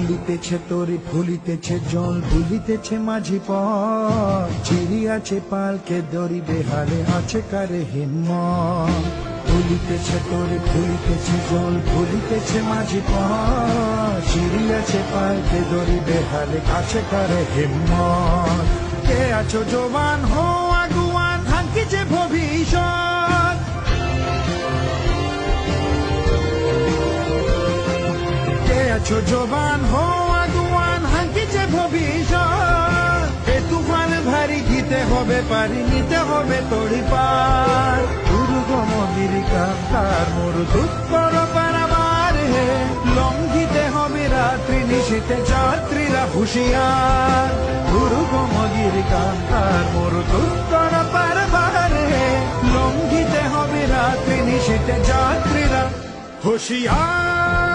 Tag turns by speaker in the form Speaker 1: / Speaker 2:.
Speaker 1: ভুলিতেছে তরি ভুলিতেছে জল ভুলিতেছে মাঝি পথ চিড়িয়াছে পালকে দড়ি বেহালে আছে কারে হিম্মত ভুলিতেছে তরি ভুলিতেছে জল ভুলিতেছে মাঝি পথ চিড়িয়াছে পালকে দড়ি বেহালে আছে কারে হিম্মত কে আছো জবান হো আগুয়ান হাঙ্কিছে ভবিষ্যৎ কে আছো জবান হো আগুয়ান হাঙ্কিছে ভবিষ্যৎ এ তুফান ভারী দিতে হবে পারি নিতে হবে তড়ি পার দুর্গম গিরিকার মোর দুঃখর পারাবার হে লঙ্ঘিতে হবে রাত্রি নিশীতে যাত্রীরা হুঁশিয়ার দুর্গম গিরিকার মোর দুঃখর পারাবার হে লঙ্ঘিতে হবে রাত্রি নিশীতে যাত্রীরা হুঁশিয়ার